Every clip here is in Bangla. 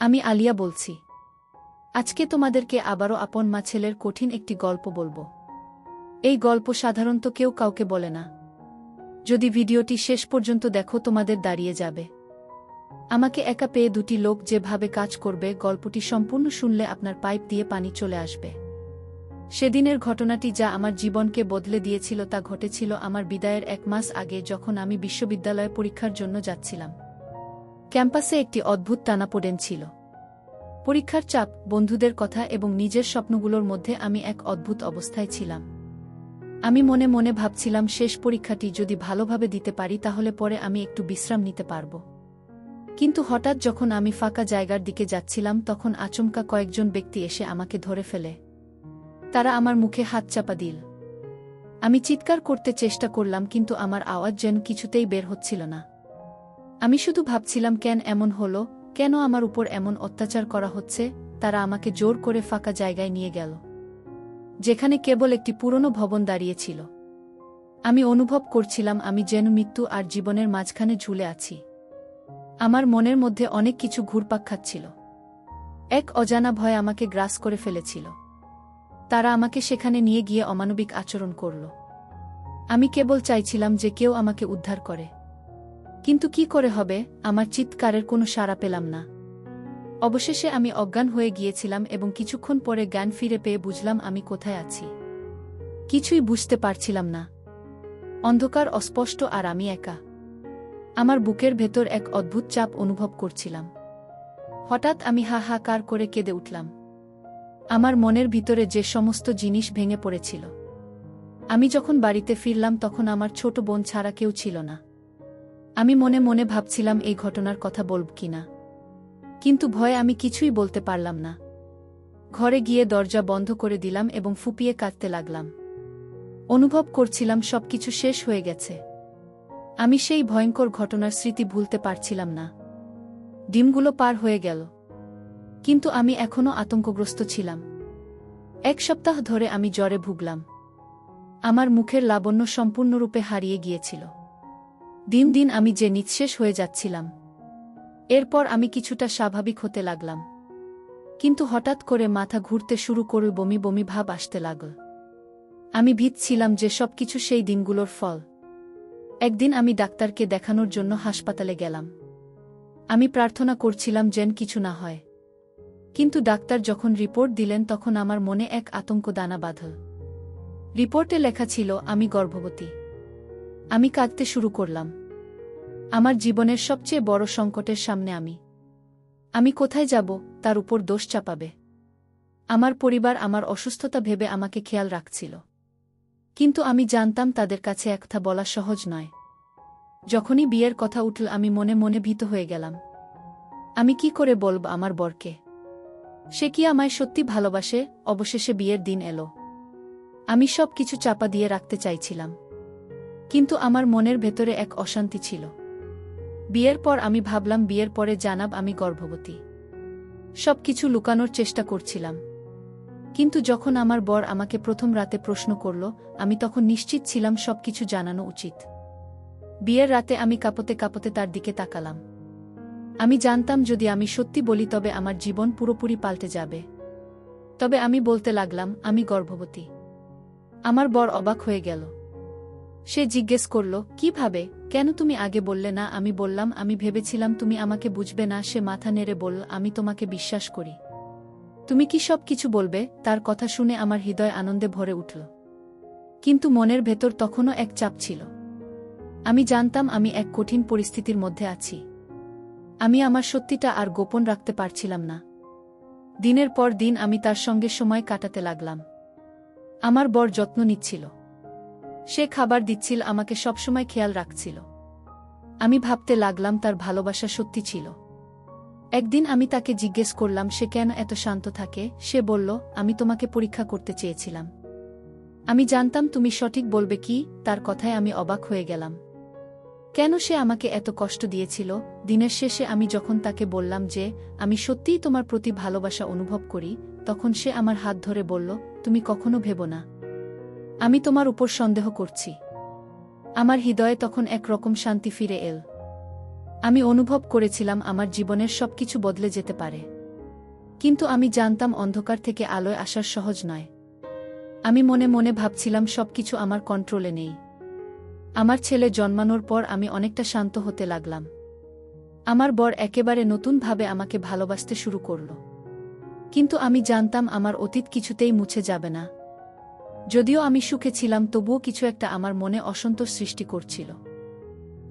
আমি আলিয়া বলছি। আজকে তোমাদেরকে আবারও আপন মা ছেলের কঠিন একটি গল্প বলবো। এই গল্প সাধারণত কেউ কাউকে বলে না। যদি ভিডিওটি শেষ পর্যন্ত দেখো তোমাদের দাঁড়িয়ে যাবে। আমাকে একা পেয়ে দুটি লোক যেভাবে কাজ করবে, গল্পটি সম্পূর্ণ শুনলে আপনার পাইপ দিয়ে পানি চলে আসবে। সেদিনের ঘটনাটি যা আমার জীবনকে বদলে দিয়েছিল তা ঘটেছিল আমার বিদায়ের 1 মাস আগে, যখন আমি বিশ্ববিদ্যালয়ে পরীক্ষার জন্য যাচ্ছিলাম। ক্যাম্পাসে একটি অদ্ভুত টানাপোড়েন ছিল। পরীক্ষার চাপ, বন্ধুদের কথা এবং নিজের স্বপ্নগুলোর মধ্যে আমি এক অদ্ভুত অবস্থায় ছিলাম। আমি মনে মনে ভাবছিলাম, শেষ পরীক্ষাটি যদি ভালোভাবে দিতে পারি তাহলে পরে আমি একটু বিশ্রাম নিতে পারব। কিন্তু হঠাৎ যখন আমি ফাঁকা জায়গার দিকে যাচ্ছিলাম, তখন আচমকা কয়েকজন ব্যক্তি এসে আমাকে ধরে ফেলে। তারা আমার মুখে হাত চাপা দিল। আমি চিৎকার করতে চেষ্টা করলাম, কিন্তু আমার আওয়াজ যেন কিছুতেই বের হচ্ছিল না। আমি শুধু ভাবছিলাম, কেন এমন হলো, কেন আমার উপর এমন অত্যাচার করা হচ্ছে। তারা আমাকে জোর করে ফাঁকা জায়গায় নিয়ে গেল, যেখানে কেবল একটি পুরনো ভবন দাঁড়িয়েছিল। আমি অনুভব করছিলাম আমি যেন মৃত্যু আর জীবনের মাঝখানে ঝুলে আছি। আমার মনের মধ্যে অনেক কিছু ঘুরপাক খাচ্ছিল। এক অজানা ভয় আমাকে গ্রাস করে ফেলেছিল। তারা আমাকে সেখানে নিয়ে গিয়ে অমানবিক আচরণ করল। আমি কেবল চাইছিলাম যে কেউ আমাকে উদ্ধার করে। কিন্তু কি করে হবে? আমার চিৎকারের কোনো সাড়া পেলাম না। অবশেষে আমি অজ্ঞান হয়ে গিয়েছিলাম এবং কিছুক্ষণ পরে জ্ঞান ফিরে পেয়ে বুঝলাম আমি কোথায় আছি। কিছুই বুঝতে পারছিলাম না। অন্ধকার, অস্পষ্ট, আর আমি একা। আমার বুকের ভেতর এক অদ্ভুত চাপ অনুভব করছিলাম। হঠাৎ আমি হাহাকার করে কেঁদে উঠলাম। আমার মনের ভিতরে যে সমস্ত জিনিস ভেঙে পড়েছিল। আমি যখন বাড়িতে ফিরলাম তখন আমার ছোট বোন ছাড়া কেউ ছিল না। আমি মনে মনে ভাবছিলাম এই ঘটনার কথা বলব কিনা, কিন্তু ভয়ে আমি কিছুই বলতে পারলাম না। ঘরে গিয়ে দরজা বন্ধ করে দিলাম এবং ফুপিয়ে কাঁদতে লাগলাম। অনুভব করছিলাম সবকিছু শেষ হয়ে গেছে। আমি সেই ভয়ঙ্কর ঘটনার স্মৃতি ভুলতে পারছিলাম না। দিনগুলো পার হয়ে গেল, কিন্তু আমি এখনও আতঙ্কগ্রস্ত ছিলাম। 1 সপ্তাহ ধরে আমি জ্বরে ভুগলাম। আমার মুখের লাবণ্য সম্পূর্ণরূপে হারিয়ে গিয়েছিল। দিন দিন আমি যে নিঃশেষ হয়ে যাচ্ছিলাম। এরপর আমি কিছুটা স্বাভাবিক হতে লাগলাম, কিন্তু হঠাৎ করে মাথা ঘুরতে শুরু করল, বমি বমি ভাব আসতে লাগল। আমি ভীত ছিলাম যে সবকিছু সেই দিনগুলোর ফল। একদিন আমি ডাক্তারকে দেখানোর জন্য হাসপাতালে গেলাম। আমি প্রার্থনা করছিলাম যেন কিছু না হয়। কিন্তু ডাক্তার যখন রিপোর্ট দিলেন তখন আমার মনে এক আতঙ্ক দানা বাঁধল। রিপোর্টে লেখা ছিল আমি গর্ভবতী। আমি কাঁদতে শুরু করলাম। আমার জীবনের সবচেয়ে বড় সংকটের সামনে আমি কোথায় যাব? তার উপর দোষ চাপাবে। আমার পরিবার আমার অসুস্থতা ভেবে আমাকে খেয়াল রাখছিল, কিন্তু আমি জানতাম তাদের কাছে একটা বলা সহজ নয়। যখনই বিয়ের কথা উঠল আমি মনে মনে ভীত হয়ে গেলাম। আমি কি করে বলব আমার বরকে? সে কি আমায় সত্যি ভালোবাসে? অবশেষে বিয়ের দিন এলো। আমি সব কিছু চাপা দিয়ে রাখতে চাইছিলাম, কিন্তু আমার মনের ভেতরে এক অশান্তি ছিল। বিয়ের পর আমি ভাবলাম বিয়ের পরে জানাব আমি গর্ভবতী। সবকিছু লুকানোর চেষ্টা করছিলাম, কিন্তু যখন আমার বর আমাকে প্রথম রাতে প্রশ্ন করল, আমি তখন নিশ্চিত ছিলাম সবকিছু জানানো উচিত। বিয়ের রাতে আমি কাঁপতে কাঁপতে তার দিকে তাকালাম। আমি জানতাম যদি আমি সত্যি বলি তবে আমার জীবন পুরোপুরি পাল্টে যাবে। তবে আমি বলতে লাগলাম আমি গর্ভবতী। আমার বর অবাক হয়ে গেল। সে জিজ্ঞেস করল, কিভাবে? কেন তুমি আগে বললে না? আমি বললাম, আমি ভেবেছিলাম তুমি আমাকে বুঝবে না। সে মাথা নেড়ে বলল, আমি তোমাকে বিশ্বাস করি। তুমি কি সব কিছু বলবে? তার কথা শুনে আমার হৃদয় আনন্দে ভরে উঠল, কিন্তু মনের ভেতর তখনও এক চাপ ছিল। আমি জানতাম আমি এক কঠিন পরিস্থিতির মধ্যে আছি। আমি আমার সত্যিটা আর গোপন রাখতে পারছিলাম না। দিনের পর দিন আমি তার সঙ্গে সময় কাটাতে লাগলাম। আমার বর যত্ন নিচ্ছিল। সে খাবার দিচ্ছিল, আমাকে সবসময় খেয়াল রাখছিল। আমি ভাবতে লাগলাম তার ভালোবাসা সত্যি ছিল। একদিন আমি তাকে জিজ্ঞেস করলাম সে কেন এত শান্ত থাকে। সে বলল, আমি তোমাকে পরীক্ষা করতে চেয়েছিলাম। আমি জানতাম তুমি সঠিক বলবে কি। তার কথায় আমি অবাক হয়ে গেলাম। কেন সে আমাকে এত কষ্ট দিয়েছিল? দিনের শেষে আমি যখন তাকে বললাম যে আমি সত্যিই তোমার প্রতি ভালোবাসা অনুভব করি, তখন সে আমার হাত ধরে বলল, তুমি কখনো ভেবো না আমি তোমার উপর সন্দেহ করছি। আমার হৃদয়ে তখন একরকম শান্তি ফিরে এল। আমি অনুভব করেছিলাম আমার জীবনের সবকিছু বদলে যেতে পারে। কিন্তু আমি জানতাম অন্ধকার থেকে আলোয় আসার সহজ নয়। আমি মনে মনে ভাবছিলাম সবকিছু আমার কন্ট্রোলে নেই। আমার ছেলে জন্মানোর পর আমি অনেকটা শান্ত হতে লাগলাম। আমার বর একেবারে নতুনভাবে আমাকে ভালোবাসতে শুরু করল। কিন্তু আমি জানতাম আমার অতীত কিছুতেই মুছে যাবে না। যদিও আমি সুখে ছিলাম, তবুও কিছু একটা আমার মনে অসন্তোষ সৃষ্টি করছিল।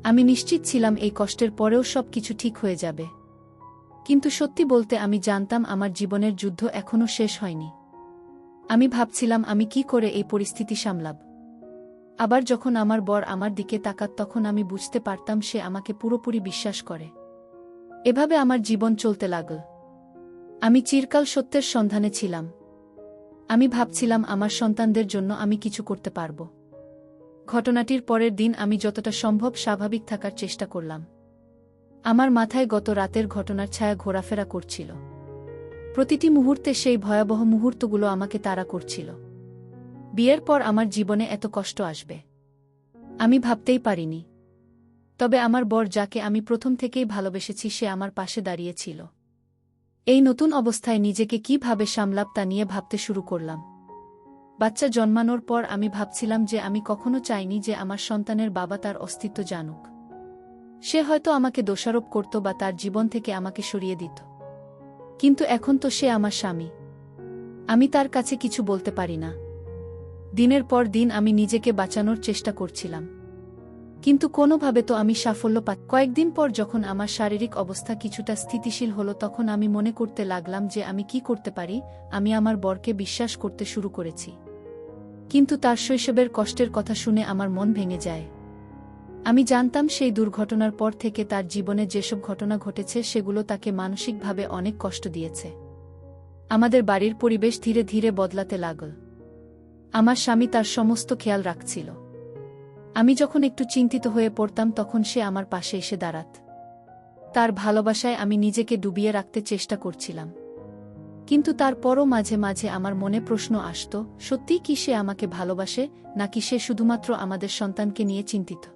আমি নিশ্চিত ছিলাম এই কষ্টের পরেও সব কিছু ঠিক হয়ে যাবে। কিন্তু সত্যি বলতে আমি জানতাম আমার জীবনের যুদ্ধ এখনও শেষ হয়নি। আমি ভাবছিলাম আমি কি করে এই পরিস্থিতি সামলাব। আবার যখন আমার বর আমার দিকে তাকাত তখন আমি বুঝতে পারতাম সে আমাকে পুরোপুরি বিশ্বাস করে। এভাবে আমার জীবন চলতে লাগল। আমি চিরকাল সত্যের সন্ধানে ছিলাম। আমি ভাবছিলাম আমার সন্তানদের জন্য আমি কিছু করতে পারব। ঘটনাটির পরের দিন আমি যতটা সম্ভব স্বাভাবিক থাকার চেষ্টা করলাম। আমার মাথায় গত রাতের ঘটনার ছায়া ঘোরাফেরা করছিল। প্রতিটি মুহূর্তে সেই ভয়াবহ মুহূর্তগুলো আমাকে তাড়া করছিল। বিয়ের পর আমার জীবনে এত কষ্ট আসবে আমি ভাবতেই পারিনি। তবে আমার বর, যাকে আমি প্রথম থেকেই ভালোবেসেছি, সে আমার পাশে দাঁড়িয়েছিল। এই নতুন অবস্থায় নিজেকে কিভাবে সামলাব তা নিয়ে ভাবতে শুরু করলাম। বাচ্চা জন্মানোর পর আমি ভাবছিলাম যে আমি কখনো চাইনি যে আমার সন্তানের বাবা তার অস্তিত্ব জানুক। সে হয়তো আমাকে দোষারোপ করত বা তার জীবন থেকে আমাকে সরিয়ে দিত। কিন্তু এখন তো সে আমার স্বামী। আমি তার কাছে কিছু বলতে পারি না। দিনের পর দিন আমি নিজেকে বাঁচানোর চেষ্টা করছিলাম, কিন্তু কোনোভাবে তো আমি সাফল্য কয়েকদিন পর যখন আমার শারীরিক অবস্থা কিছুটা স্থিতিশীল হলো তখন আমি মনে করতে লাগলাম যে আমি কি করতে পারি। আমি আমার বরকে বিশ্বাস করতে শুরু করেছি। কিন্তু তার শৈশবের কষ্টের কথা শুনে আমার মন ভেঙে যায়। আমি জানতাম সেই দুর্ঘটনার পর থেকে তার জীবনে যেসব ঘটনা ঘটেছে সেগুলো তাকে মানসিকভাবে অনেক কষ্ট দিয়েছে। আমাদের বাড়ির পরিবেশ ধীরে ধীরে বদলাতে লাগল। আমার স্বামী তার সমস্ত খেয়াল রাখছিল। আমি যখন একটু চিন্তিত হয়ে পড়তাম তখন সে আমার পাশে এসে দাঁড়াত। তার ভালোবাসায় আমি নিজেকে ডুবিয়ে রাখতে চেষ্টা করছিলাম। কিন্তু তারপরও মাঝে মাঝে আমার মনে প্রশ্ন আসত, সত্যিই কি সে আমাকে ভালোবাসে, নাকি সে শুধুমাত্র আমাদের সন্তানকে নিয়ে চিন্তিত।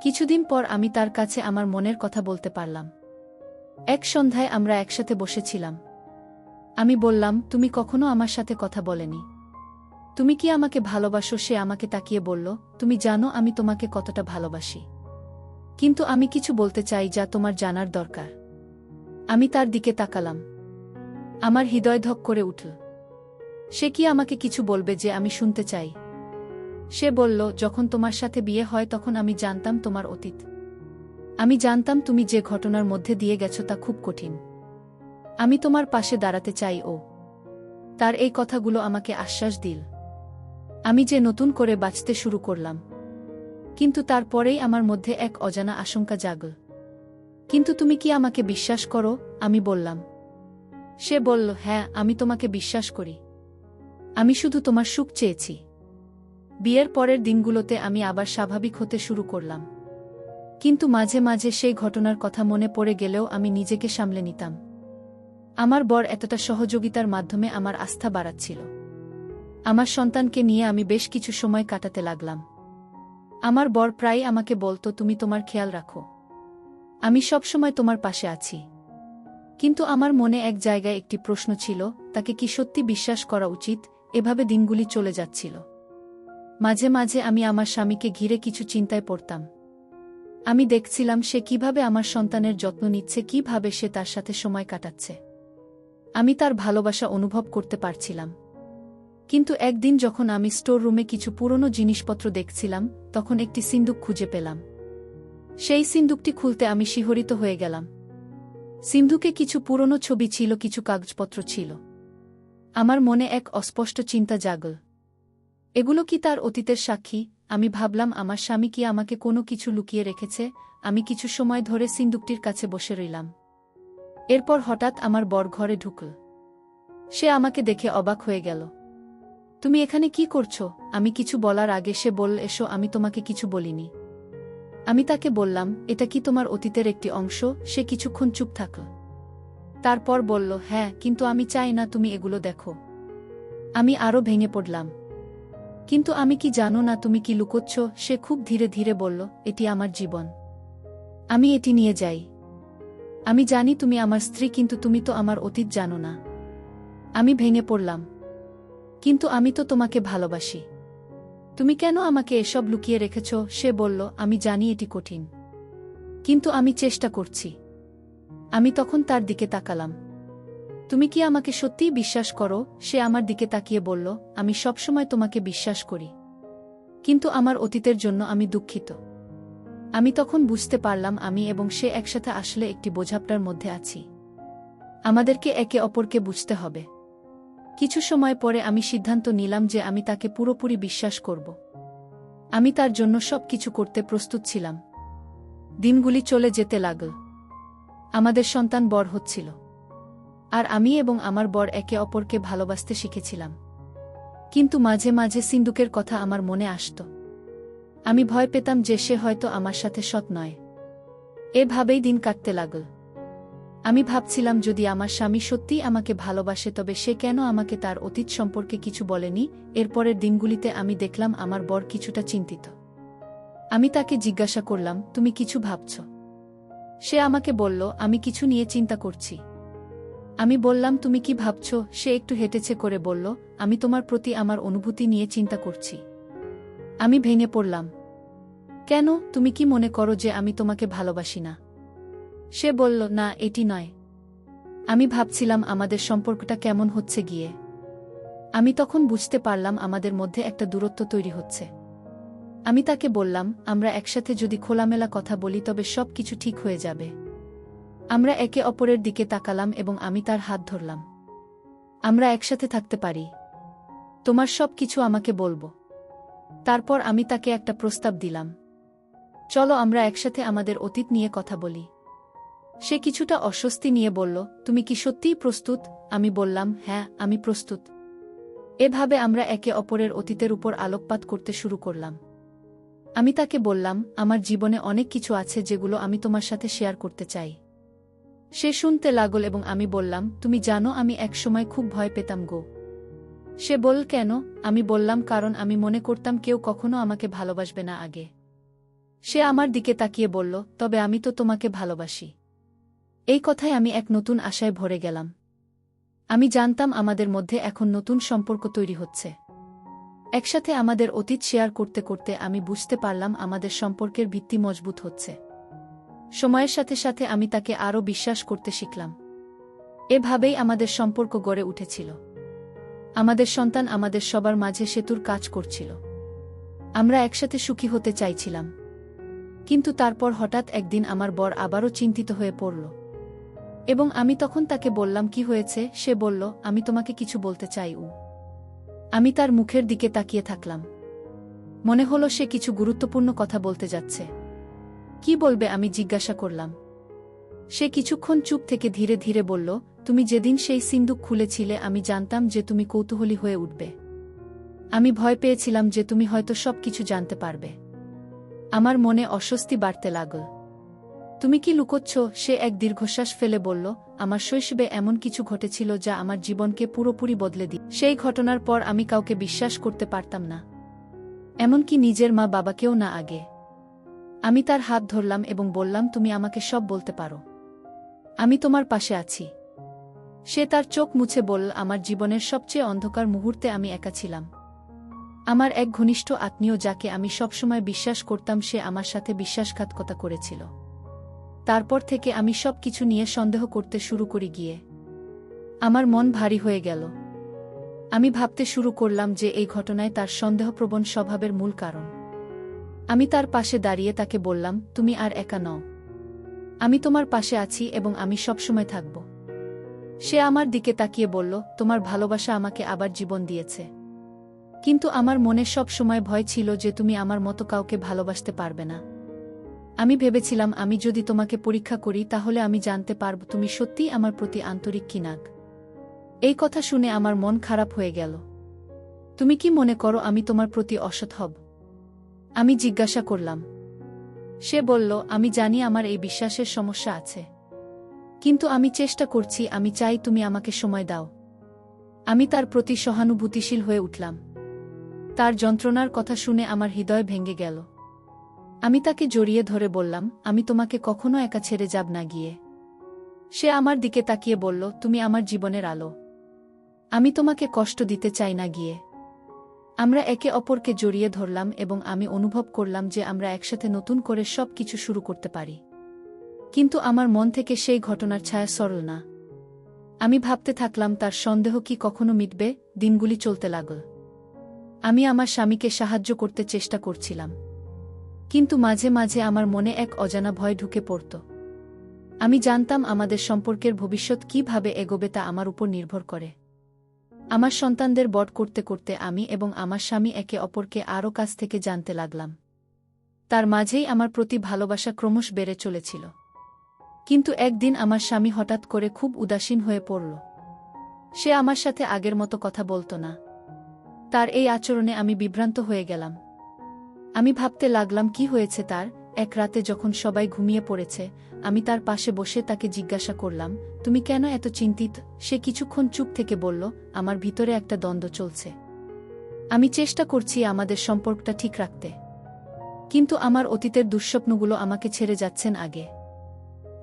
কিছুদিন পর আমি তার কাছে আমার মনের কথা বলতে পারলাম। এক সন্ধ্যায় আমরা একসাথে বসেছিলাম। আমি বললাম, তুমি কখনো আমার সাথে কথা বলেনি। তুমি কি আমাকে ভালোবাসো? সে আমাকে তাকিয়ে বলল, তুমি জানো আমি তোমাকে কতটা ভালোবাসি। কিন্তু আমি কিছু বলতে চাই যা তোমার জানার দরকার। আমি তার দিকে তাকালাম। আমার হৃদয় ধক করে উঠল। সে কি আমাকে কিছু বলবে যে আমি শুনতে চাই? সে বলল, যখন তোমার সাথে বিয়ে হয় তখন আমি জানতাম তোমার অতীত। আমি জানতাম তুমি যে ঘটনার মধ্যে দিয়ে গেছো তা খুব কঠিন। আমি তোমার পাশে দাঁড়াতে চাই। তার এই কথাগুলো আমাকে আশ্বাস দিল। আমি যে নতুন করে বাঁচতে শুরু করলাম। কিন্তু তারপরেই আমার মধ্যে এক অজানা আশঙ্কা জাগল। কিন্তু তুমি কি আমাকে বিশ্বাস করো? আমি বললাম। সে বলল, হ্যাঁ, আমি তোমাকে বিশ্বাস করি। আমি শুধু তোমার সুখ চেয়েছি। বিয়ের পরের দিনগুলোতে আমি আবার স্বাভাবিক হতে শুরু করলাম। কিন্তু মাঝে মাঝে সেই ঘটনার কথা মনে পড়ে গেলেও আমি নিজেকে সামলে নিতাম। আমার বর এতটা সহযোগিতার মাধ্যমে আমার আস্থা বাড়াচ্ছিল। আমার সন্তানকে নিয়ে আমি বেশ কিছু সময় কাটাতে লাগলাম। আমার বর প্রায়ই আমাকে বলতো, তুমি তোমার খেয়াল রাখো, আমি সবসময় তোমার পাশে আছি। কিন্তু আমার মনে এক জায়গায় একটি প্রশ্ন ছিল, তাকে কি সত্যি বিশ্বাস করা উচিত? এভাবে দিনগুলি চলে যাচ্ছিল। মাঝে মাঝে আমি আমার স্বামীকে ঘিরে কিছু চিন্তায় পড়তাম। আমি দেখছিলাম সে কিভাবে আমার সন্তানের যত্ন নিচ্ছে, কিভাবে সে তার সাথে সময় কাটাচ্ছে। আমি তার ভালোবাসা অনুভব করতে পারছিলাম। কিন্তু একদিন যখন আমি স্টোর রুমে কিছু পুরনো জিনিসপত্র দেখছিলাম তখন একটি সিন্দুক খুঁজে পেলাম। সেই সিন্দুকটি খুলতে আমি শিহরিত হয়ে গেলাম। সিন্ধুকে কিছু পুরনো ছবি ছিল, কিছু কাগজপত্র ছিল। আমার মনে এক অস্পষ্ট চিন্তা জাগল। এগুলো কি তার অতীতের সাক্ষী? আমি ভাবলাম, আমার স্বামী কি আমাকে কোনো কিছু লুকিয়ে রেখেছে? আমি কিছু সময় ধরে সিন্দুকটির কাছে বসে রইলাম। এরপর হঠাৎ আমার বর ঘরে ঢুকল। সে আমাকে দেখে অবাক হয়ে গেল। তুমি এখানে কি করছো? আমি কিছু বলার আগে সে বলল, এসো, আমি তোমাকে কিছু বলিনি। আমি তাকে বললাম, এটা কি তোমার অতীতের একটি অংশ? সে কিছুক্ষণ চুপ থাকল। তারপর বলল, হ্যাঁ, কিন্তু আমি চাই না তুমি এগুলো দেখো। আমি আরও ভেঙে পড়লাম। কিন্তু আমি কি জানো না তুমি কি লুকোচ্ছ? সে খুব ধীরে ধীরে বলল, এটি আমার জীবন। আমি এটি নিয়ে যাই। আমি জানি তুমি আমার স্ত্রী, কিন্তু তুমি তো আমার অতীত জানো না। আমি ভেঙে পড়লাম। কিন্তু আমি তো তোমাকে ভালোবাসি। তুমি কেন আমাকে এসব লুকিয়ে রেখেছ? সে বলল, আমি জানি এটি কঠিন, কিন্তু আমি চেষ্টা করছি। আমি তখন তার দিকে তাকালাম। তুমি কি আমাকে সত্যিই বিশ্বাস করো? সে আমার দিকে তাকিয়ে বলল, আমি সবসময় তোমাকে বিশ্বাস করি, কিন্তু আমার অতীতের জন্য আমি দুঃখিত। আমি তখন বুঝতে পারলাম আমি এবং সে একসাথে আসলে একটি বোঝাপড়ার মধ্যে আছি। আমাদেরকে একে অপরকে বুঝতে হবে। কিছু সময় পরে আমি সিদ্ধান্ত নিলাম যে আমি তাকে পুরোপুরি বিশ্বাস করব। আমি তার জন্য সব কিছু করতে প্রস্তুত ছিলাম। দিনগুলি চলে যেতে লাগল। আমাদের সন্তান বড় হচ্ছিল, আর আমি এবং আমার বর একে অপরকে ভালোবাসতে শিখেছিলাম। কিন্তু মাঝে মাঝে সিন্দুকের কথা আমার মনে আসত। আমি ভয় পেতাম যে সে হয়তো আমার সাথে সৎ নয়। এভাবেই দিন কাটতে লাগল। আমি ভাবছিলাম, যদি আমার স্বামী সত্যিই আমাকে ভালোবাসে তবে সে কেন আমাকে তার অতীত সম্পর্কে কিছু বলেনি। এরপরের দিনগুলিতে আমি দেখলাম আমার বর কিছুটা চিন্তিত। আমি তাকে জিজ্ঞাসা করলাম, তুমি কিছু ভাবছ? সে আমাকে বলল, আমি কিছু নিয়ে চিন্তা করছি। আমি বললাম, তুমি কি ভাবছ? সে একটু হেঁটেছে করে বলল, আমি তোমার প্রতি আমার অনুভূতি নিয়ে চিন্তা করছি। আমি ভেঙে পড়লাম। কেন? তুমি কি মনে করো যে আমি তোমাকে ভালোবাসি না? সে বলল, না, এটি নয়। আমি ভাবছিলাম আমাদের সম্পর্কটা কেমন হচ্ছে গিয়ে। আমি তখন বুঝতে পারলাম আমাদের মধ্যে একটা দূরত্ব তৈরি হচ্ছে। আমি তাকে বললাম, আমরা একসাথে যদি খোলামেলা কথা বলি তবে সব কিছু ঠিক হয়ে যাবে। আমরা একে অপরের দিকে তাকালাম এবং আমি তার হাত ধরলাম। আমরা একসাথে থাকতে পারি। তোমার সব কিছু আমাকে বলবো। তারপর আমি তাকে একটা প্রস্তাব দিলাম, চলো আমরা একসাথে আমাদের অতীত নিয়ে কথা বলি। সে কিছুটা অস্বস্তি নিয়ে বলল, তুমি কি সত্যিই প্রস্তুত? আমি বললাম, হ্যাঁ, আমি প্রস্তুত। এভাবে আমরা একে অপরের অতীতের উপর আলোকপাত করতে শুরু করলাম। আমি তাকে বললাম, আমার জীবনে অনেক কিছু আছে যেগুলো আমি তোমার সাথে শেয়ার করতে চাই। সে শুনতে লাগল এবং আমি বললাম, তুমি জানো আমি একসময় খুব ভয় পেতাম গো। সে বলল, কেন? আমি বললাম, কারণ আমি মনে করতাম কেউ কখনো আমাকে ভালোবাসবে না আগে। সে আমার দিকে তাকিয়ে বলল, তবে আমি তো তোমাকে ভালোবাসি। এই কথায় আমি এক নতুন আশায় ভরে গেলাম। আমি জানতাম আমাদের মধ্যে এখন নতুন সম্পর্ক তৈরি হচ্ছে। একসাথে আমাদের অতীত শেয়ার করতে করতে আমি বুঝতে পারলাম আমাদের সম্পর্কের ভিত্তি মজবুত হচ্ছে। সময়ের সাথে সাথে আমি তাকে আরও বিশ্বাস করতে শিখলাম। এভাবেই আমাদের সম্পর্ক গড়ে উঠেছিল। আমাদের সন্তান আমাদের সবার মাঝে সেতুর কাজ করছিল। আমরা একসাথে সুখী হতে চাইছিলাম। কিন্তু তারপর হঠাৎ একদিন আমার বর আবারও চিন্তিত হয়ে পড়ল। এবং আমি তখন তাকে বললাম, কি হয়েছে? সে বলল, আমি তোমাকে কিছু বলতে চাই। আমি তার মুখের দিকে তাকিয়ে থাকলাম। মনে হলো সে কিছু গুরুত্বপূর্ণ কথা বলতে যাচ্ছে। কি বলবে? আমি জিজ্ঞাসা করলাম। সে কিছুক্ষণ চুপ থেকে ধীরে ধীরে বলল, তুমি যেদিন সেই সিন্দুক খুলেছিলে আমি জানতাম যে তুমি কৌতূহলী হয়ে উঠবে। আমি ভয় পেয়েছিলাম যে তুমি হয়তো সব কিছু জানতে পারবে। আমার মনে অস্বস্তি বাড়তে লাগল। তুমি কি লুকোচ্ছ? সে এক দীর্ঘশ্বাস ফেলে বলল, আমার শৈশবে এমন কিছু ঘটেছিল যা আমার জীবনকে পুরোপুরি বদলে দিল। সেই ঘটনার পর আমি কাউকে বিশ্বাস করতে পারতাম না, এমনকি নিজের মা বাবাকেও না আগে। আমি তার হাত ধরলাম এবং বললাম, তুমি আমাকে সব বলতে পারো। আমি তোমার পাশে আছি। সে তার চোখ মুছে বলল, আমার জীবনের সবচেয়ে অন্ধকার মুহূর্তে আমি একা ছিলাম। আমার এক ঘনিষ্ঠ আত্মীয় যাকে আমি সবসময় বিশ্বাস করতাম সে আমার সাথে বিশ্বাসঘাতকতা করেছিল। তারপর থেকে আমি সব কিছু নিয়ে সন্দেহ করতে শুরু করি গিয়ে। আমার মন ভারী হয়ে গেল। আমি ভাবতে শুরু করলাম যে এই ঘটনায় তার সন্দেহপ্রবণ স্বভাবের মূল কারণ। আমি তার পাশে দাঁড়িয়ে তাকে বললাম, তুমি আর একা নও। আমি তোমার পাশে আছি এবং আমি সবসময় থাকব। সে আমার দিকে তাকিয়ে বলল, তোমার ভালোবাসা আমাকে আবার জীবন দিয়েছে। কিন্তু আমার মনে সব সময় ভয় ছিল যে তুমি আমার মতো কাউকে ভালোবাসতে পারবে না। আমি ভেবেছিলাম আমি যদি তোমাকে পরীক্ষা করি তাহলে আমি জানতে পারব তুমি সত্যিই আমার প্রতি আন্তরিক কিনা। এই কথা শুনে আমার মন খারাপ হয়ে গেল। তুমি কি মনে করো আমি তোমার প্রতি অসৎ হব? আমি জিজ্ঞাসা করলাম। সে বলল, আমি জানি আমার এই বিশ্বাসের সমস্যা আছে, কিন্তু আমি চেষ্টা করছি। আমি চাই তুমি আমাকে সময় দাও। আমি তার প্রতি সহানুভূতিশীল হয়ে উঠলাম। তার যন্ত্রণার কথা শুনে আমার হৃদয় ভেঙে গেল। আমি তাকে জড়িয়ে ধরে বললাম, আমি তোমাকে কখনো একা ছেড়ে যাব না গিয়ে। সে আমার দিকে তাকিয়ে বলল, তুমি আমার জীবনের আলো। আমি তোমাকে কষ্ট দিতে চাই না গিয়ে। আমরা একে অপরকে জড়িয়ে ধরলাম এবং আমি অনুভব করলাম যে আমরা একসাথে নতুন করে সব কিছু শুরু করতে পারি। কিন্তু আমার মন থেকে সেই ঘটনার ছায়া সরল না। আমি ভাবতে থাকলাম তার সন্দেহ কি কখনো মিটবে। দিনগুলি চলতে লাগল। আমি আমার স্বামীকে সাহায্য করতে চেষ্টা করছিলাম, কিন্তু মাঝে মাঝে আমার মনে এক অজানা ভয় ঢুকে পড়ত। আমি জানতাম আমাদের সম্পর্কের ভবিষ্যৎ কিভাবে এগোবে তা আমার উপর নির্ভর করে। আমার সন্তানদের বড় করতে করতে আমি এবং আমার স্বামী একে অপরকে আরও কাছ থেকে জানতে লাগলাম। তার মাঝেই আমার প্রতি ভালোবাসা ক্রমশ বেড়ে চলেছিল। কিন্তু একদিন আমার স্বামী হঠাৎ করে খুব উদাসীন হয়ে পড়ল। সে আমার সাথে আগের মতো কথা বলত না। তার এই আচরণে আমি বিভ্রান্ত হয়ে গেলাম। আমি ভাবতে লাগলাম কি হয়েছে তার। এক রাতে যখন সবাই ঘুমিয়ে পড়েছে, আমি তার পাশে বসে তাকে জিজ্ঞাসা করলাম, তুমি কেন এত চিন্তিত? সে কিছুক্ষণ চুপ থেকে বলল, আমার ভিতরে একটা দ্বন্দ্ব চলছে। আমি চেষ্টা করছি আমাদের সম্পর্কটা ঠিক রাখতে, কিন্তু আমার অতীতের দুঃস্বপ্নগুলো আমাকে ছেড়ে যাচ্ছেন আগে।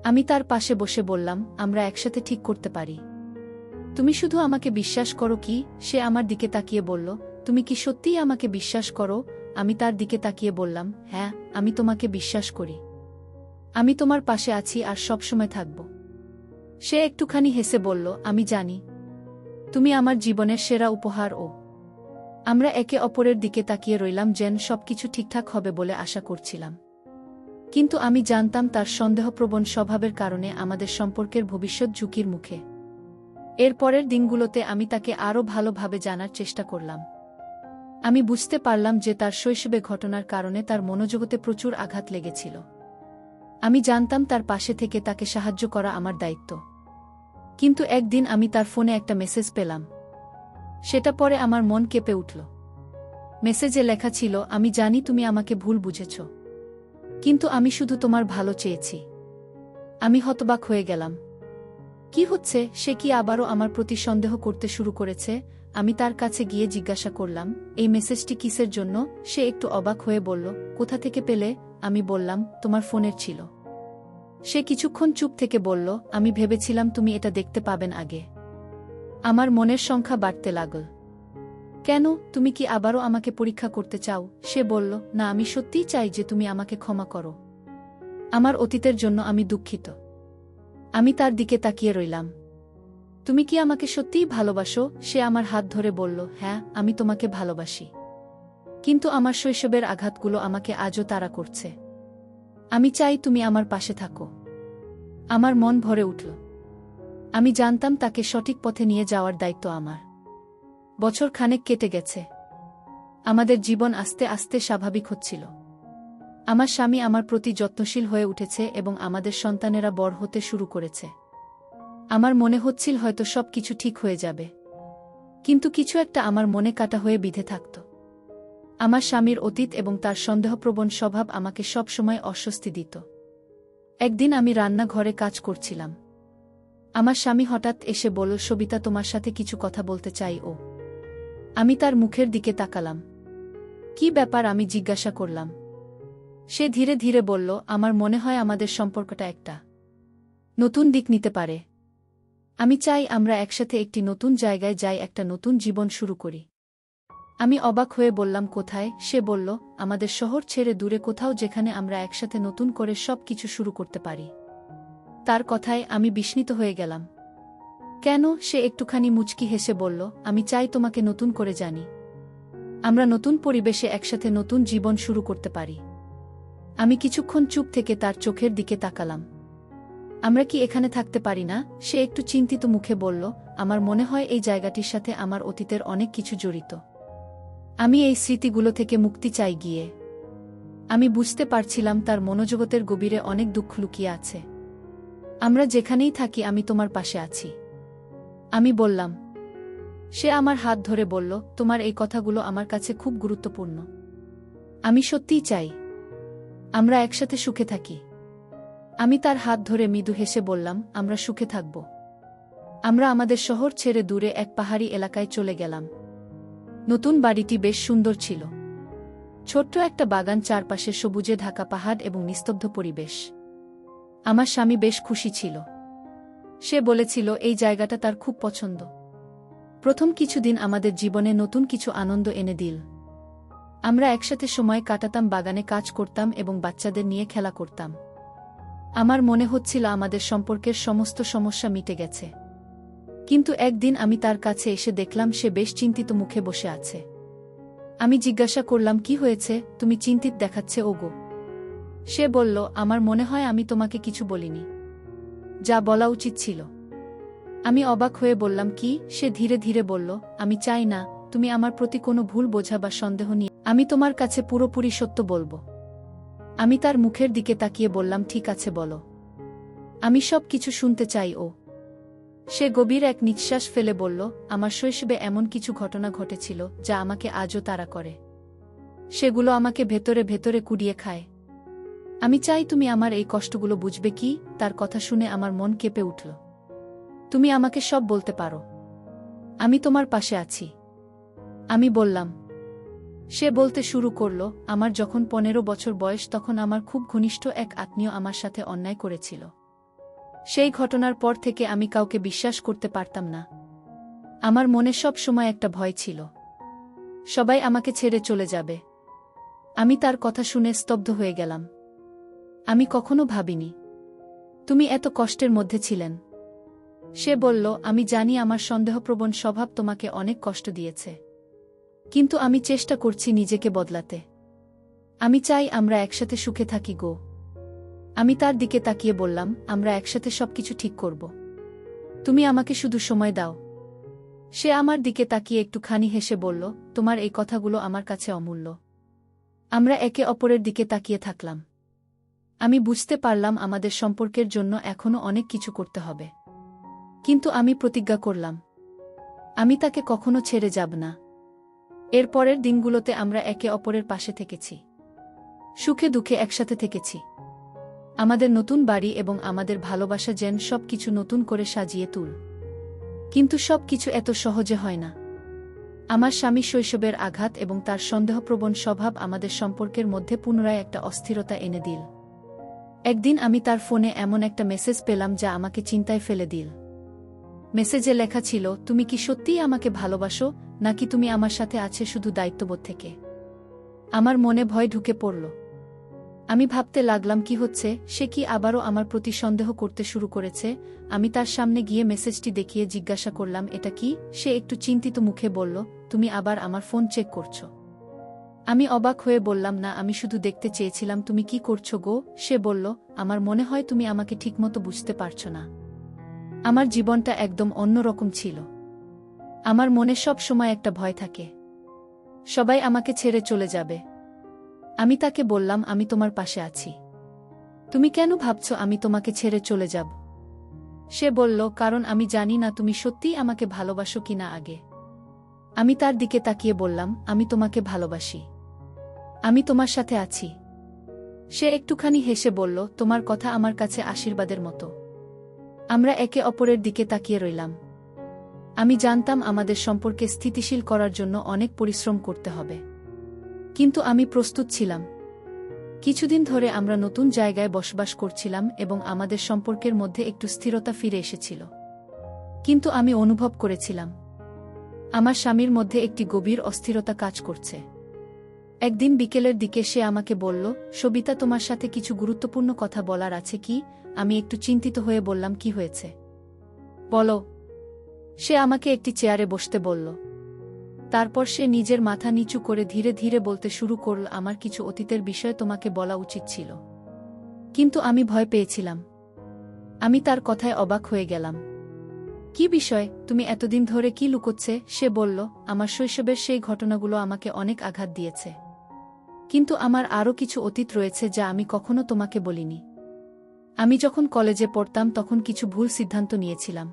আমি তার পাশে বসে বললাম, আমরা একসাথে ঠিক করতে পারি। তুমি শুধু আমাকে বিশ্বাস করো কি? সে আমার দিকে তাকিয়ে বলল, তুমি কি সত্যিই আমাকে বিশ্বাস করো? আমি তার দিকে তাকিয়ে বললাম, হ্যাঁ, আমি তোমাকে বিশ্বাস করি। আমি তোমার পাশে আছি আর সবসময় থাকব। সে একটুখানি হেসে বলল, আমি জানি, তুমি আমার জীবনের সেরা উপহার। আমরা একে অপরের দিকে তাকিয়ে রইলাম, যেন সবকিছু ঠিকঠাক হবে বলে আশা করছিলাম। কিন্তু আমি জানতাম তার সন্দেহপ্রবণ স্বভাবের কারণে আমাদের সম্পর্কের ভবিষ্যৎ ঝুঁকির মুখে। এর পরের দিনগুলোতে আমি তাকে আরও ভালোভাবে জানার চেষ্টা করলাম। আমি বুঝতে পারলাম যে তার শৈশবে ঘটনার কারণে তার মনোজগতে প্রচুর আঘাত লেগেছিল। আমি জানতাম তার পাশে থেকে তাকে সাহায্য করা আমার দায়িত্ব। কিন্তু একদিন আমি তার ফোনে একটা মেসেজ পেলাম। সেটা পরে আমার মন কেঁপে উঠল। মেসেজে লেখা ছিল, আমি জানি তুমি আমাকে ভুল বুঝেছ, কিন্তু আমি শুধু তোমার ভালো চেয়েছি। আমি হতবাক হয়ে গেলাম। কি হচ্ছে? সে কি আবারও আমার প্রতি সন্দেহ করতে শুরু করেছে? আমি তার কাছে গিয়ে জিজ্ঞাসা করলাম, এই মেসেজটি কিসের জন্য? সে একটু অবাক হয়ে বলল, কোথা থেকে পেলে? আমি বললাম, তোমার ফোনের ছিল। সে কিছুক্ষণ চুপ থেকে বলল, আমি ভেবেছিলাম তুমি এটা দেখতে পাবেন আগে। আমার মনের সংখ্যা বাড়তে লাগল। কেন? তুমি কি আবারও আমাকে পরীক্ষা করতে চাও? সে বলল, না, আমি সত্যিই চাই যে তুমি আমাকে ক্ষমা করো। আমার অতীতের জন্য আমি দুঃখিত। আমি তার দিকে তাকিয়ে রইলাম। তুমি কি আমাকে সত্যিই ভালোবাসো? সে আমার হাত ধরে বলল, হ্যাঁ, আমি তোমাকে ভালোবাসি। কিন্তু আমার শৈশবের আঘাতগুলো আমাকে আজও তাড়া করছে। আমি চাই তুমি আমার পাশে থাকো। আমার মন ভরে উঠল। আমি জানতাম তাকে সঠিক পথে নিয়ে যাওয়ার দায়িত্ব আমার। বছর খানেক কেটে গেছে। আমাদের জীবন আস্তে আস্তে স্বাভাবিক হচ্ছিল। আমার স্বামী আমার প্রতি যত্নশীল হয়ে উঠেছে এবং আমাদের সন্তানেরা বড় হতে শুরু করেছে। আমার মনে হচ্ছিল হয়তো সব কিছু ঠিক হয়ে যাবে, কিন্তু কিছু একটা আমার মনে কাটা হয়ে বিঁধে থাকত। আমার স্বামীর অতীত এবং তার সন্দেহপ্রবণ স্বভাব আমাকে সব সময় অস্বস্তি দিত। একদিন আমি রান্নাঘরে কাজ করছিলাম। আমার স্বামী হঠাৎ এসে বলল, সবিতা, তোমার সাথে কিছু কথা বলতে চাই। আমি তার মুখের দিকে তাকালাম। কি ব্যাপার? আমি জিজ্ঞাসা করলাম। সে ধীরে ধীরে বলল, আমার মনে হয় আমাদের সম্পর্কটা একটা নতুন দিক নিতে পারে। আমি চাই আমরা একসাথে একটি নতুন জায়গায় যাই, একটা নতুন জীবন শুরু করি। আমি অবাক হয়ে বললাম, কোথায়? সে বলল, আমাদের শহর ছেড়ে দূরে কোথাও, যেখানে আমরা একসাথে নতুন করে সব কিছু শুরু করতে পারি। তার কথায় আমি বিস্মিত হয়ে গেলাম। কেন? সে একটুখানি মুচকি হেসে বলল, আমি চাই তোমাকে নতুন করে জানি। আমরা নতুন পরিবেশে একসাথে নতুন জীবন শুরু করতে পারি। আমি কিছুক্ষণ চুপ থেকে তার চোখের দিকে তাকালাম। আমরা কি এখানে থাকতে পারি না? সে একটু চিন্তিত মুখে বলল, আমার মনে হয় এই জায়গাটির সাথে আমার অতীতের অনেক কিছু জড়িত। আমি এই স্মৃতিগুলো থেকে মুক্তি চাই গিয়ে। আমি বুঝতে পারছিলাম তার মনোজগতের গভীরে অনেক দুঃখ লুকিয়ে আছে। আমরা যেখানেই থাকি, আমি তোমার পাশে আছি, আমি বললাম। সে আমার হাত ধরে বলল, তোমার এই কথাগুলো আমার কাছে খুব গুরুত্বপূর্ণ। আমি সত্যিই চাই আমরা একসাথে সুখে থাকি। আমি তার হাত ধরে মৃদু হেসে বললাম, আমরা সুখে থাকব। আমরা আমাদের শহর ছেড়ে দূরে এক পাহাড়ি এলাকায় চলে গেলাম। নতুন বাড়িটি বেশ সুন্দর ছিল। ছোট্ট একটা বাগান, চারপাশে সবুজে ঢাকা পাহাড় এবং নিস্তব্ধ পরিবেশ। আমার স্বামী বেশ খুশি ছিল। সে বলেছিল এই জায়গাটা তার খুব পছন্দ। প্রথম কিছুদিন আমাদের জীবনে নতুন কিছু আনন্দ এনে দিল। আমরা একসাথে সময় কাটাতাম, বাগানে কাজ করতাম এবং বাচ্চাদের নিয়ে খেলা করতাম। আমার মনে হচ্ছিল আমাদের সম্পর্কের সমস্ত সমস্যা মিটে গেছে। কিন্তু একদিন আমি তার কাছে এসে দেখলাম সে বেশ চিন্তিত মুখে বসে আছে। আমি জিজ্ঞাসা করলাম, কি হয়েছে, তুমি চিন্তিত দেখাচ্ছে ওগো? সে বলল, আমার মনে হয় আমি তোমাকে কিছু বলিনি, যা বলা উচিত ছিল। আমি অবাক হয়ে বললাম, কি? সে ধীরে ধীরে বলল, আমি চাই না তুমি আমার প্রতি কোনো ভুল বোঝা বা সন্দেহ নিয়ে। আমি তোমার কাছে পুরোপুরি সত্য বলবো। আমি তার মুখের দিকে তাকিয়ে বললাম, ঠিক আছে বলো, আমি সব কিছু শুনতে চাই। ও সে গভীর এক নিঃশ্বাস ফেলে বলল, আমার শৈশবে এমন কিছু ঘটনা ঘটেছিল যা আমাকে আজও তাড়া করে। সেগুলো আমাকে ভেতরে ভেতরে কুড়িয়ে খায়। আমি চাই তুমি আমার এই কষ্টগুলো বুঝবে। কি? তার কথা শুনে আমার মন কেঁপে উঠল। তুমি আমাকে সব বলতে পারো, আমি তোমার পাশে আছি, আমি বললাম। সে বলতে শুরু করল, আমার যখন 15 বছর বয়স তখন আমার খুব ঘনিষ্ঠ এক আত্মীয় আমার সাথে অন্যায় করেছিল। সেই ঘটনার পর থেকে আমি কাউকে বিশ্বাস করতে পারতাম না। আমার মনে সব সময় একটা ভয় ছিল, সবাই আমাকে ছেড়ে চলে যাবে। আমি তার কথা শুনে স্তব্ধ হয়ে গেলাম। আমি কখনো ভাবিনি তুমি এত কষ্টের মধ্যে ছিলেন। সে বলল, আমি জানি আমার সন্দেহপ্রবণ স্বভাব তোমাকে অনেক কষ্ট দিয়েছে, কিন্তু আমি চেষ্টা করছি নিজেকে বদলাতে। আমি চাই আমরা একসাথে সুখে থাকি গো। আমি তার দিকে তাকিয়ে বললাম, আমরা একসাথে সবকিছু ঠিক করব, তুমি আমাকে শুধু সময় দাও। সে আমার দিকে তাকিয়ে একটুখানি হেসে বলল, তোমার এই কথাগুলো আমার কাছে অমূল্য। আমরা একে অপরের দিকে তাকিয়ে থাকলাম। আমি বুঝতে পারলাম আমাদের সম্পর্কের জন্য এখনো অনেক কিছু করতে হবে, কিন্তু আমি প্রতিজ্ঞা করলাম আমি তাকে কখনো ছেড়ে যাব না। এর পরের দিনগুলোতে আমরা একে অপরের পাশে থেকেছি, সুখে দুঃখে একসাথে থেকেছি। আমাদের নতুন বাড়ি এবং আমাদের ভালোবাসা যেন সব কিছু নতুন করে সাজিয়ে তুল। কিন্তু সব কিছু এত সহজে হয় না। আমার স্বামী শৈশবের আঘাত এবং তার সন্দেহপ্রবণ স্বভাব আমাদের সম্পর্কের মধ্যে পুনরায় একটা অস্থিরতা এনে দিল। একদিন আমি তার ফোনে এমন একটা মেসেজ পেলাম যা আমাকে চিন্তায় ফেলে দিল। মেসেজে লেখা ছিল, তুমি কি সত্যিই আমাকে ভালোবাসো, নাকি তুমি আমার সাথে আছে শুধু দায়িত্ববোধ থেকে? আমার মনে ভয় ঢুকে পড়ল। আমি ভাবতে লাগলাম, কি হচ্ছে? সে কি আবারও আমার প্রতি সন্দেহ করতে শুরু করেছে? আমি তার সামনে গিয়ে মেসেজটি দেখিয়ে জিজ্ঞাসা করলাম, এটা কি? সে একটু চিন্তিত মুখে বলল, তুমি আবার আমার ফোন চেক করছো? আমি অবাক হয়ে বললাম, না, আমি শুধু দেখতে চেয়েছিলাম তুমি কি করছো গো। সে বলল, আমার মনে হয় তুমি আমাকে ঠিকমতো বুঝতে পারছো না। আমার জীবনটা একদম অন্যরকম ছিল। আমার মনে সব সময় একটা ভয় থাকে, সবাই আমাকে ছেড়ে চলে যাবে। আমি তাকে বললাম, আমি তোমার পাশে আছি, তুমি কেন ভাবছো আমি তোমাকে ছেড়ে চলে যাব? সে বলল, কারণ আমি জানি না তুমি সত্যিই আমাকে ভালোবাসো কিনা আগে। আমি তার দিকে তাকিয়ে বললাম, আমি তোমাকে ভালোবাসি, আমি তোমার সাথে আছি। সে একটুখানি হেসে বলল, তোমার কথা আমার কাছে আশীর্বাদের মতো। আমরা একে অপরের দিকে তাকিয়ে রইলাম। আমি জানতাম আমাদের সম্পর্কে স্থিতিশীল করার জন্য অনেক পরিশ্রম করতে হবে, কিন্তু আমি প্রস্তুত ছিলাম। কিছুদিন ধরে আমরা নতুন জায়গায় বসবাস করছিলাম এবং আমাদের সম্পর্কের মধ্যে একটু স্থিরতা ফিরে এসেছিল। কিন্তু আমি অনুভব করেছিলাম আমার স্বামীর মধ্যে একটি গভীর অস্থিরতা কাজ করছে। একদিন বিকেলের দিকে সে আমাকে বলল, সবিতা, তোমার সাথে কিছু গুরুত্বপূর্ণ কথা বলার আছে কি? আমি একটু চিন্তিত হয়ে বললাম, কি হয়েছে বলো। সে আমাকে একটি চেয়ারে বসতে বলল। তারপর সে নিজের মাথা নিচু করে ধীরে ধীরে বলতে শুরু করল, আমার কিছু অতীতের বিষয়ে তোমাকে বলা উচিত ছিল, কিন্তু আমি ভয় পেয়েছিলাম। আমি তার কথায় অবাক হয়ে গেলাম। কি বিষয়? তুমি এতদিন ধরে কি লুকোচ্ছে? সে বলল, আমার শৈশবের সেই ঘটনাগুলো আমাকে অনেক আঘাত দিয়েছে, কিন্তু আমার আরও কিছু অতীত রয়েছে যা আমি কখনো তোমাকে বলিনি। আমি যখন কলেজে পড়তাম তখন কিছু ভুল সিদ্ধান্ত নিয়েছিলাম।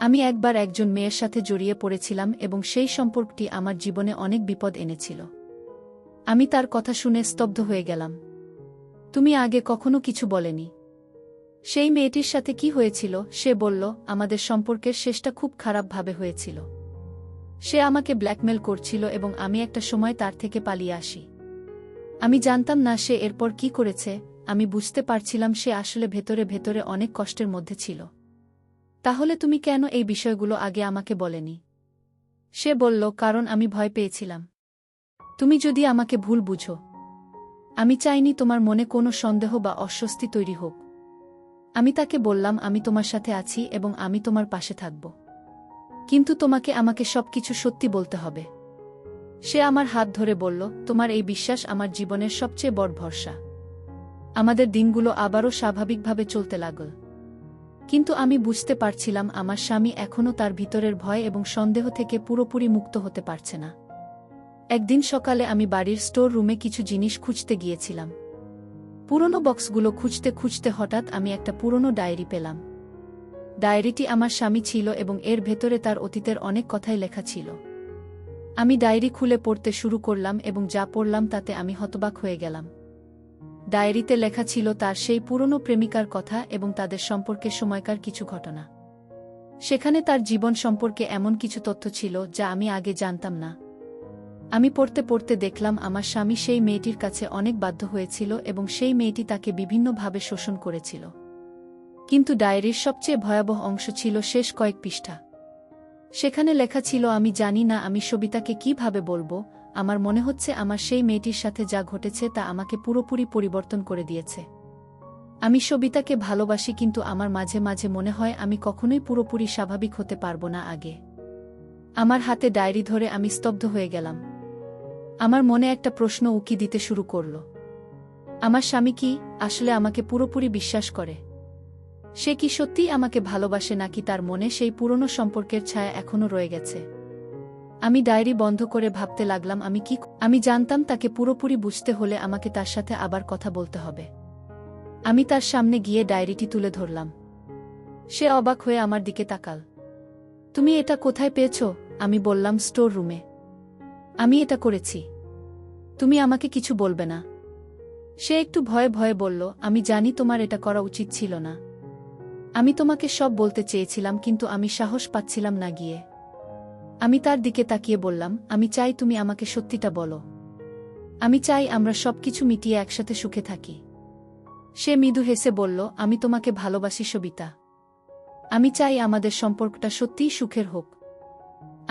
আমি একবার একজন মেয়ের সাথে জড়িয়ে পড়েছিলাম এবং সেই সম্পর্কটি আমার জীবনে অনেক বিপদ এনেছিল। আমি তার কথা শুনে স্তব্ধ হয়ে গেলাম। তুমি আগে কখনো কিছু বলেনি। সেই মেয়েটির সাথে কি হয়েছিল? সে বলল, আমাদের সম্পর্কের শেষটা খুব খারাপভাবে হয়েছিল। সে আমাকে ব্ল্যাকমেল করছিল এবং আমি একটা সময় তার থেকে পালিয়ে আসি। আমি জানতাম না সে এরপর কি করেছে, আমি বুঝতে পারছিলাম সে আসলে ভেতরে ভেতরে অনেক কষ্টের মধ্যে ছিল। তাহলে তুমি কেন এই বিষয়গুলো আগে আমাকে বলেনি? সে বলল, কারণ আমি ভয় পেয়েছিলাম তুমি যদি আমাকে ভুল বুঝো। আমি চাইনি তোমার মনে কোনো সন্দেহ বা অস্বস্তি তৈরি হোক। আমি তাকে বললাম, আমি তোমার সাথে আছি এবং আমি তোমার পাশে থাকব, কিন্তু তোমাকে আমাকে সবকিছু সত্যি বলতে হবে। সে আমার হাত ধরে বলল, তোমার এই বিশ্বাস আমার জীবনের সবচেয়ে বড় ভরসা। আমাদের দিনগুলো আবারও স্বাভাবিকভাবে চলতে লাগল, কিন্তু আমি বুঝতে পারছিলাম আমার স্বামী এখনও তার ভিতরের ভয় এবং সন্দেহ থেকে পুরোপুরি মুক্ত হতে পারছে না। একদিন সকালে আমি বাড়ির স্টোর রুমে কিছু জিনিস খুঁজতে গিয়েছিলাম। পুরনো বক্সগুলো খুঁজতে খুঁজতে হঠাৎ আমি একটা পুরনো ডায়েরি পেলাম। ডায়েরিটি আমার স্বামী ছিল এবং এর ভেতরে তার অতীতের অনেক কথাই লেখা ছিল। আমি ডায়েরি খুলে পড়তে শুরু করলাম এবং যা পড়লাম তাতে আমি হতবাক হয়ে গেলাম। ডায়েরিতে লেখা ছিল তার সেই পুরনো প্রেমিকার কথা এবং তাদের সম্পর্কে সময়কার কিছু ঘটনা। সেখানে তার জীবন সম্পর্কে এমন কিছু তথ্য ছিল যা আমি আগে জানতাম না। আমি পড়তে পড়তে দেখলাম আমার স্বামী সেই মেয়েটির কাছে অনেক বাধ্য হয়েছিল এবং সেই মেয়েটি তাকে বিভিন্নভাবে শোষণ করেছিল। কিন্তু ডায়েরির সবচেয়ে ভয়াবহ অংশ ছিল শেষ কয়েক পৃষ্ঠা। সেখানে লেখা ছিল, আমি জানি না আমি সবিতাকে কিভাবে বলবো, আমার মনে হচ্ছে আমার সেই মেয়েটির সাথে যা ঘটেছে তা আমাকে পুরোপুরি পরিবর্তন করে দিয়েছে। আমি সবিতাকে ভালোবাসি, কিন্তু আমার মাঝে মাঝে মনে হয় আমি কখনোই পুরোপুরি স্বাভাবিক হতে পারবো না আগে। আমার হাতে ডায়েরি ধরে আমি স্তব্ধ হয়ে গেলাম। আমার মনে একটা প্রশ্ন উকি দিতে শুরু করল। আমার স্বামী কি আসলে আমাকে পুরোপুরি বিশ্বাস করে? সে কি সত্যিই আমাকে ভালোবাসে, নাকি তার মনে সেই পুরনো সম্পর্কের ছায়া এখনও রয়ে গেছে? আমি ডায়েরি বন্ধ করে ভাবতে লাগলাম আমি জানতাম তাকে পুরোপুরি বুঝতে হলে আমাকে তার সাথে আবার কথা বলতে হবে। আমি তার সামনে গিয়ে ডায়েরিটি তুলে ধরলাম। সে অবাক হয়ে আমার দিকে তাকাল। তুমি এটা কোথায় পেয়েছ? আমি বললাম, স্টোর রুমে। আমি এটা করেছি। তুমি আমাকে কিছু বলবে না? সে একটু ভয়ে ভয়ে বলল, আমি জানি তোমার এটা করা উচিত ছিল না। আমি তোমাকে সব বলতে চেয়েছিলাম, কিন্তু আমি সাহস পাচ্ছিলাম না গিয়ে। আমি তার দিকে তাকিয়ে বললাম, আমি চাই তুমি আমাকে সত্যিটা বলো। আমি চাই আমরা সবকিছু মিটিয়ে একসাথে সুখে থাকি। সে মৃদু হেসে বলল, আমি তোমাকে ভালোবাসি সবিতা। আমি চাই আমাদের সম্পর্কটা সত্যিই সুখের হোক।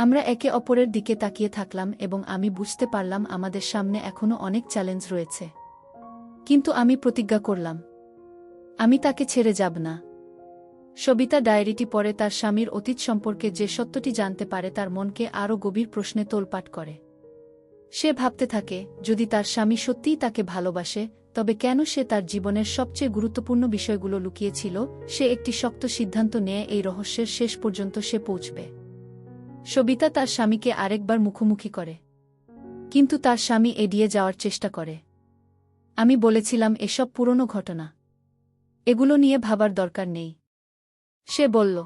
আমরা একে অপরের দিকে তাকিয়ে থাকলাম এবং আমি বুঝতে পারলাম আমাদের সামনে এখনো অনেক চ্যালেঞ্জ রয়েছে। কিন্তু আমি প্রতিজ্ঞা করলাম, আমি তাকে ছেড়ে যাব না। সবিতা ডায়েরিটি পড়ে তার স্বামীর অতীত সম্পর্কে যে সত্যটি জানতে পারে তার মনকে আরও গভীর প্রশ্নে তোলপাট করে। সে ভাবতে থাকে, যদি তার স্বামী সত্যিই তাকে ভালোবাসে, তবে কেন সে তার জীবনের সবচেয়ে গুরুত্বপূর্ণ বিষয়গুলো লুকিয়েছিল? সে একটি শক্ত সিদ্ধান্ত নেয়, এই রহস্যের শেষ পর্যন্ত সে পৌঁছবে। সবিতা তার স্বামীকে আরেকবার মুখোমুখি করে, কিন্তু তার স্বামী এড়িয়ে যাওয়ার চেষ্টা করে। আমি বলেছিলাম, এসব পুরনো ঘটনা, এগুলো নিয়ে ভাবার দরকার নেই, সে বলল।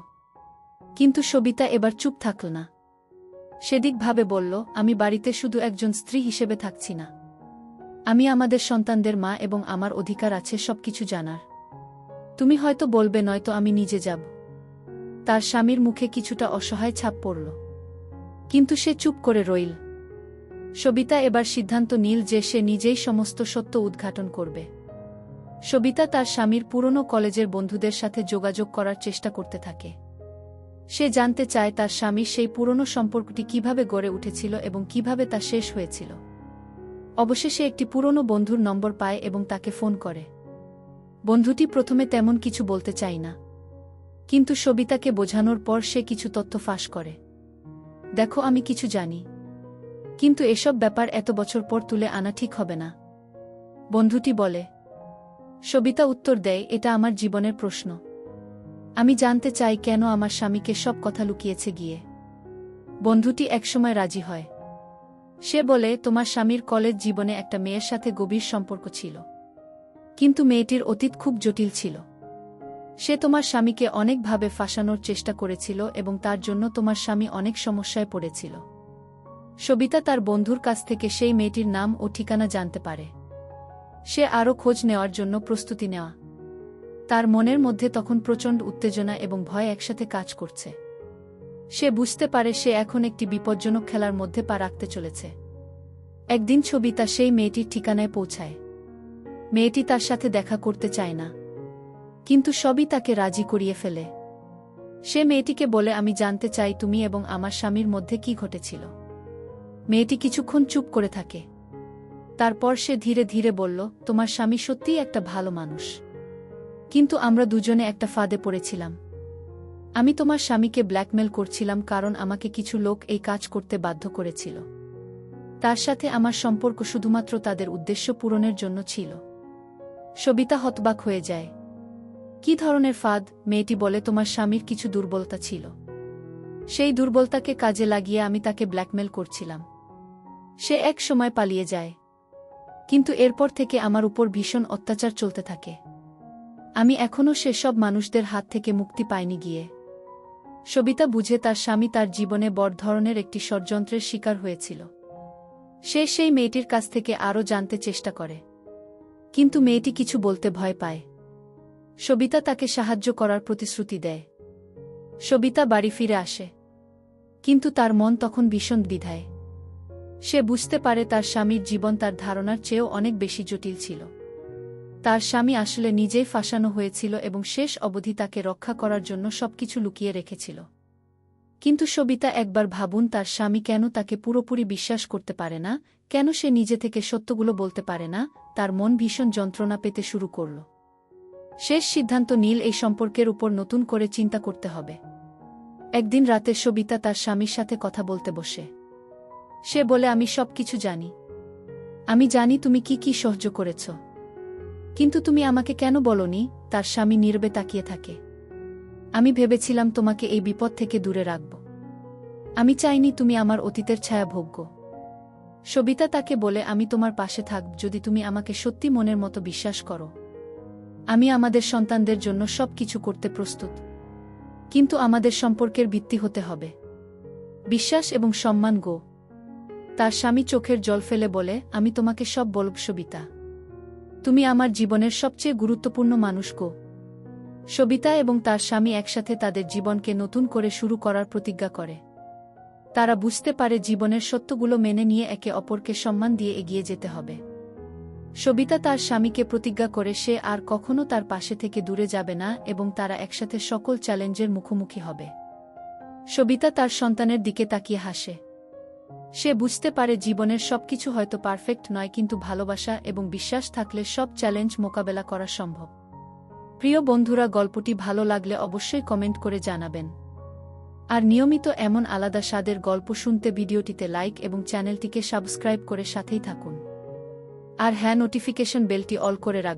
কিন্তু সবিতা এবার চুপ থাকল না। সেদিক ভাবে বলল, আমি বাড়িতে শুধু একজন স্ত্রী হিসেবে থাকছি না। আমি আমাদের সন্তানদের মা এবং আমার অধিকার আছে সবকিছু জানার। তুমি হয়তো বলবে, নয়তো আমি নিজে যাব। তার স্বামীর মুখে কিছুটা অসহায় ছাপ পড়ল, কিন্তু সে চুপ করে রইল। সবিতা এবার সিদ্ধান্ত নিল যে সে নিজেই সমস্ত সত্য উদ্ঘাটন করবে। সবিতা তার স্বামীর পুরনো কলেজের বন্ধুদের সাথে যোগাযোগ করার চেষ্টা করতে থাকে। সে জানতে চায় তার স্বামীর সেই পুরনো সম্পর্কটি কিভাবে গড়ে উঠেছিল এবং কিভাবে তা শেষ হয়েছিল। অবশেষে একটি পুরনো বন্ধুর নম্বর পায় এবং তাকে ফোন করে। বন্ধুটি প্রথমে তেমন কিছু বলতে চায় না, কিন্তু সবিতাকে বোঝানোর পর সে কিছু তথ্য ফাঁস করে। দেখো, আমি কিছু জানি, কিন্তু এসব ব্যাপার এত বছর পর তুলে আনা ঠিক হবে না, বন্ধুটি বলে। সবিতা উত্তর দেয়, এটা আমার জীবনের প্রশ্ন। আমি জানতে চাই কেন আমার স্বামীকে সব কথা লুকিয়েছে গিয়ে। বন্ধুটি একসময় রাজি হয়। সে বলে, তোমার স্বামীর কলেজ জীবনে একটা মেয়ের সাথে গভীর সম্পর্ক ছিল, কিন্তু মেয়েটির অতীত খুব জটিল ছিল। সে তোমার স্বামীকে অনেকভাবে ফাঁসানোর চেষ্টা করেছিল এবং তার জন্য তোমার স্বামী অনেক সমস্যায় পড়েছিল। সবিতা তার বন্ধুর কাছ থেকে সেই মেয়েটির নাম ও ঠিকানা জানতে পারে। সে আরও খোঁজ নেওয়ার জন্য প্রস্তুতি নেওয়া। তার মনের মধ্যে তখন প্রচণ্ড উত্তেজনা এবং ভয় একসাথে কাজ করছে। সে বুঝতে পারে সে এখন একটি বিপজ্জনক খেলার মধ্যে পা রাখতে চলেছে। একদিন সবিতা সেই মেয়েটির ঠিকানায় পৌঁছায়। মেয়েটি তার সাথে দেখা করতে চায় না, কিন্তু সবই তাকে রাজি করিয়ে ফেলে। সে মেয়েটিকে বলে, আমি জানতে চাই তুমি এবং আমার স্বামীর মধ্যে কি ঘটেছিল। মেয়েটি কিছুক্ষণ চুপ করে থাকে। তারপর সে ধীরে ধীরে বলল, তোমার স্বামী সত্যিই একটা ভালো মানুষ, কিন্তু আমরা দুজনে একটা ফাঁদে পড়েছিলাম। আমি তোমার স্বামীকে ব্ল্যাকমেল করছিলাম কারণ আমাকে কিছু লোক এই কাজ করতে বাধ্য করেছিল। তার সাথে আমার সম্পর্ক শুধুমাত্র তাদের উদ্দেশ্য পূরণের জন্য ছিল। সবিতা হতবাক হয়ে যায়। কি ধরনের ফাঁদ? মেয়েটি বলে, তোমার স্বামীর কিছু দুর্বলতা ছিল। সেই দুর্বলতাকে কাজে লাগিয়ে আমি তাকে ব্ল্যাকমেল করছিলাম। সে এক সময় পালিয়ে যায়, কিন্তু এরপর থেকে আমার উপর ভীষণ অত্যাচার চলতে থাকে। আমি এখনও সেসব মানুষদের হাত থেকে মুক্তি পাইনি গিয়ে। সবিতা বুঝে তার স্বামী তার জীবনে বড় ধরনের একটি ষড়যন্ত্রের শিকার হয়েছিল। সে সেই মেয়েটির কাছ থেকে আরও জানতে চেষ্টা করে, কিন্তু মেয়েটি কিছু বলতে ভয় পায়। সবিতা তাকে সাহায্য করার প্রতিশ্রুতি দেয়। সবিতা বাড়ি ফিরে আসে, কিন্তু তার মন তখন ভীষণ দ্বিধায়। সে বুঝতে পারে তার স্বামীর জীবন তার ধারণার চেয়েও অনেক বেশি জটিল ছিল। তার স্বামী আসলে নিজেই ফাঁসানো হয়েছিল এবং শেষ অবধি তাকে রক্ষা করার জন্য সবকিছু লুকিয়ে রেখেছিল। কিন্তু সবিতা একবার ভাবুন, তার স্বামী কেন তাকে পুরোপুরি বিশ্বাস করতে পারে না, কেন সে নিজে থেকে সত্যগুলো বলতে পারে না। তার মন ভীষণ যন্ত্রণা পেতে শুরু করল। শেষ সিদ্ধান্ত নীল এই সম্পর্কের উপর নতুন করে চিন্তা করতে হবে। একদিন রাতে সবিতা তার স্বামীর সাথে কথা বলতে বসে। সে বলে, আমি সবকিছু জানি। আমি জানি তুমি কি কি সহ্য করেছ, কিন্তু তুমি আমাকে কেন বলনি? তার স্বামী নীরবে তাকিয়ে থাকে। আমি ভেবেছিলাম তোমাকে এই বিপদ থেকে দূরে রাখব। আমি চাইনি তুমি আমার অতীতের ছায়া ভোগ্য। সবিতা তাকে বলে, আমি তোমার পাশে থাকব যদি তুমি আমাকে সত্যি মনের মতো বিশ্বাস করো। আমি আমাদের সন্তানদের জন্য সবকিছু করতে প্রস্তুত, কিন্তু আমাদের সম্পর্কের ভিত্তি হতে হবে বিশ্বাস এবং সম্মান গো। তার স্বামী চোখের জল ফেলে বলে, আমি তোমাকে সব বলব সবিতা। তুমি আমার জীবনের সবচেয়ে গুরুত্বপূর্ণ মানুষ গো। সবিতা এবং তার স্বামী একসাথে তাদের জীবনকে নতুন করে শুরু করার প্রতিজ্ঞা করে। তারা বুঝতে পারে জীবনের সত্যগুলো মেনে নিয়ে একে অপরকে সম্মান দিয়ে এগিয়ে যেতে হবে। সবিতা তার স্বামীকে প্রতিজ্ঞা করে সে আর কখনো তার পাশে থেকে দূরে যাবে না এবং তারা একসাথে সকল চ্যালেঞ্জের মুখোমুখি হবে। সবিতা তার সন্তানের দিকে তাকিয়ে হাসে। সে বুঝতে পারে জীবনের সবকিছু হয়তো পারফেক্ট নয়, কিন্তু ভালোবাসা এবং বিশ্বাস থাকলে সব চ্যালেঞ্জ মোকাবেলা করা সম্ভব। প্রিয় বন্ধুরা, গল্পটি ভালো লাগলে অবশ্যই কমেন্ট করে জানাবেন। আর নিয়মিত এমন আলাদা স্বাদের গল্প শুনতে ভিডিওটিতে লাইক এবং চ্যানেলটিকে সাবস্ক্রাইব করে সাথেই থাকুন। আর হ্যাঁ, নোটিফিকেশন বেলটি অল করে রাখবেন।